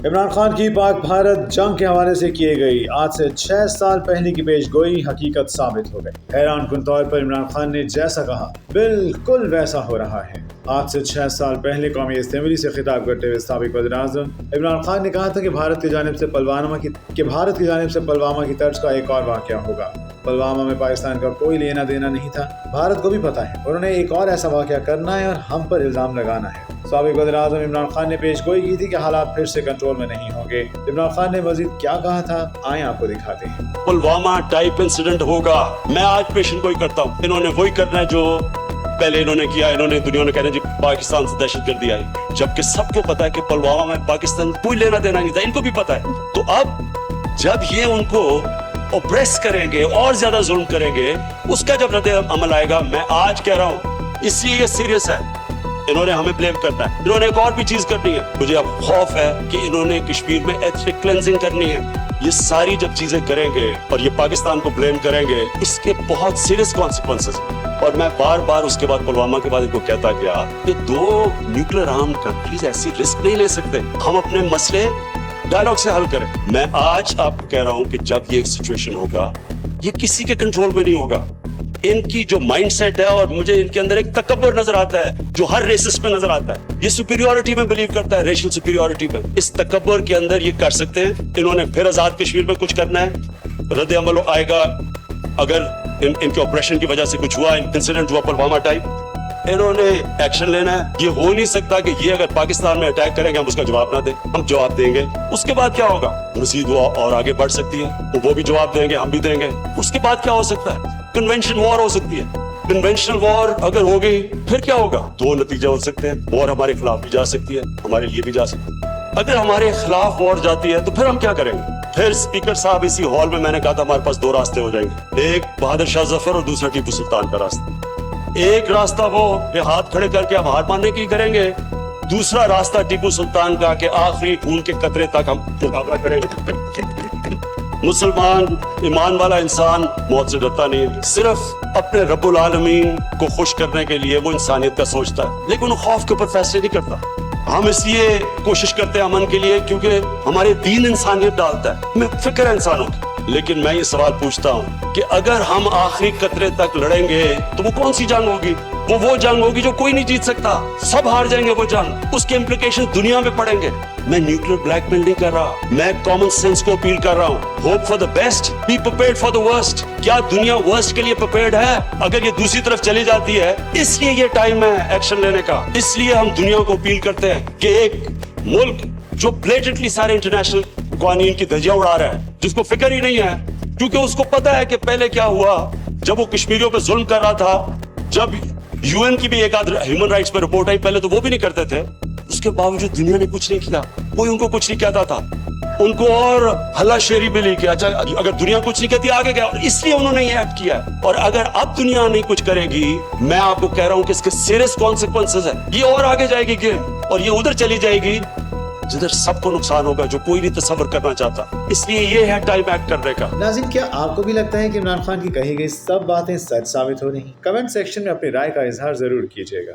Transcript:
عمران خان کی پاک بھارت جنگ کے حوالے سے کیے گئی آج سے 6 سال پہلے کی پیش گوئی حقیقت ثابت ہو گئی۔ حیران کن طور پر عمران خان نے جیسا کہا بالکل ویسا ہو رہا ہے۔ آج سے 6 سال پہلے قومی اسمبلی سے خطاب کرتے ہوئے سابق وزیر اعظم عمران خان نے کہا تھا کہ بھارت کی جانب سے پلوامہ کی طرز کا ایک اور واقعہ ہوگا۔ پلوامہ میں پاکستان کا کوئی لینا دینا نہیں تھا، بھارت کو بھی پتہ ہے، اور انہیں ایک اور ایسا واقعہ کرنا ہے اور ہم پر الزام لگانا ہے۔ سابق وزیر اعظم عمران خان نے پیش گوئی کی تھی کہ حالات پھر سے کنٹرول میں نہیں ہوں گے۔ عمران خان نے مزید کیا کہا تھا، آئیں آپ کو دکھاتے ہیں۔ پلوامہ ٹائپ انسیڈنٹ ہوگا، میں آج پیشن گوئی کرتا ہوں۔ انہوں نے وہی کرنا ہے جو پہلے انہوں نے کیا۔ انہوں نے دنیا نے کہنا جی پاکستان سے دہشت گردی آئی، جبکہ سب کو پتا ہے کہ پلوامہ میں پاکستان کوئی لینا دینا نہیں تھا، ان کو بھی پتا ہے۔ تو اب جب یہ ان کو اوپریس کریں گے اور زیادہ ظلم کریں گے، اس کا جب رد عمل آئے گا، میں آج کہہ رہا ہوں اس لیے یہ سیریس ہے، انہوں نے ہمیں بلیم کرنا ہے۔ انہوں نے ایک اور بھی چیز کرنی ہے، مجھے اب خوف ہے کہ انہوں نے کشمیر میں ایتھنک کلینزنگ کرنی ہے۔ یہ ساری جب چیزیں کریں گے اور یہ پاکستان کو بلیم کریں گے، اس کے بہت سیریس کانسیکوینسز ہیں۔ اور میں بار بار اس کے بعد پلوامہ کے بعد ان کو کہتا گیا کہ 2 نیوکلیر آرم کنٹریز ایسی رسک نہیں لے سکتے، ہم اپنے مسئلے ڈائلاگ سے حل کریں۔ میں آج آپ کو کہہ رہا ہوں کہ جب یہ سچویشن ہوگا، یہ کسی کے کنٹرول میں نہیں ہوگا۔ ان کی جو مائنڈ سیٹ ہے، اور مجھے ان کے اندر ایک تکبر نظر آتا ہے جو ہر ریسس میں نظر آتا ہے۔ یہ سپیریورٹی میں بلیو کرتا ہے، ریشل سپیریورٹی میں۔ اس تکبر کے اندر یہ کر سکتے ہیں۔ انہوں نے پھر آزاد کشمیر میں کچھ کرنا ہے، رد عمل آئے گا اگر ان کے آپریشن کی وجہ سے کچھ ہوا، انسیڈنٹ ہوا پلوامہ ٹائپ، انہوں نے ایکشن لینا ہے۔ یہ ہو نہیں سکتا کہ یہ اگر پاکستان میں اٹیک کریں گے ہم اس کا جواب نہ دیں، ہم جواب دیں گے۔ اس کے بعد کیا ہوگا؟ مزید وہ اور آگے بڑھ سکتی ہے، وہ بھی جواب دیں گے، ہم بھی دیں گے۔ اس کے بعد کیا ہو سکتا ہے؟ کنونشن وار ہو سکتی ہے۔ کنونشنل وار اگر ہو گئی پھر کیا ہوگا؟ 2 نتیجے ہو سکتے ہیں، وار ہمارے خلاف بھی جا سکتی ہے، ہمارے لیے بھی جا سکتی ہے۔ اگر ہمارے خلاف وار جاتی ہے تو پھر ہم کیا کریں گے؟ پھر اسپیکر صاحب اسی ہال میں نے کہا تھا ہمارے پاس 2 راستے ہو جائیں گے، ایک بہادر شاہ ظفر اور دوسرا ٹیپو سلطان کا راستہ۔ ایک راستہ وہ کہ ہاتھ کھڑے کر کے ہم ہار ماننے کی کریں گے، دوسرا راستہ ٹیپو سلطان کا کہ آخری خون کے قطرے تک ہم مقابلہ کریں گے۔ مسلمان ایمان والا انسان موت سے ڈرتا نہیں، صرف اپنے رب العالمین کو خوش کرنے کے لیے وہ انسانیت کا سوچتا ہے، لیکن وہ خوف کے اوپر فیصلے نہیں کرتا۔ ہم اس لیے کوشش کرتے ہیں امن کے لیے کیونکہ ہمارے دین انسانیت ڈالتا ہے، ہمیں فکر ہے انسانوں کی۔ لیکن میں یہ سوال پوچھتا ہوں کہ اگر ہم آخری قطرے تک لڑیں گے تو وہ کون سی جنگ ہوگی؟ وہ جنگ ہوگی جو کوئی نہیں جیت سکتا، سب ہار جائیں گے وہ جنگ، اس کے امپلیکیشن دنیا میں پڑیں گے۔ میں نیوکلیر بلیک میل نہیں کر رہا، میں کامن سینس کو اپیل کر رہا ہوں۔ Hope for the best, be prepared for the worst. کیا دنیا ورسٹ کے لیے پریپیئرڈ ہے اگر یہ دوسری طرف چلی جاتی ہے؟ اس لیے یہ ٹائم ہے ایکشن لینے کا۔ اس لیے ہم دنیا کو اپیل کرتے ہیں کہ ایک ملک جو بلیٹنٹلی سارے انٹرنیشنل قوانین کی دھجیاں اڑا رہا ہے، جس کو فکر ہی نہیں ہے، کیونکہ اس کو پتا ہے کہ پہلے کیا ہوا جب وہ کشمیریوں پہ ظلم کر رہا تھا، جب UN کی بھی ایک آدھ ہیومن رائٹس پہ رپورٹ آئی، پہلے تو وہ بھی نہیں کرتے تھے، اس کے باوجود دنیا نے کچھ نہیں کیا، کوئی ان کو کچھ نہیں کہتا تھا، ان کو اور ہلا شیری بھی نہیں کیا۔ اچھا اگر دنیا کچھ نہیں کہتی آگے گیا، اس لیے انہوں نے یہ ایکٹ کیا۔ اور اگر اب دنیا نہیں کچھ کرے گی، میں آپ کو کہہ رہا ہوں کہ اس کے سیریس کانسیکوینسز ہیں، یہ اور آگے جائے گی گیم، اور یہ ادھر چلی جائے گی جدھر سب کو نقصان ہوگا جو کوئی نہیں تصور کرنا چاہتا۔ اس لیے یہ ہے ٹائم ایکٹ کرنے کا۔ ناظرین، کیا آپ کو بھی لگتا ہے کہ عمران خان کی کہی گئی سب باتیں سچ ثابت ہو رہی ہیں؟ کمنٹ سیکشن میں اپنی رائے کا اظہار ضرور کیجیے گا۔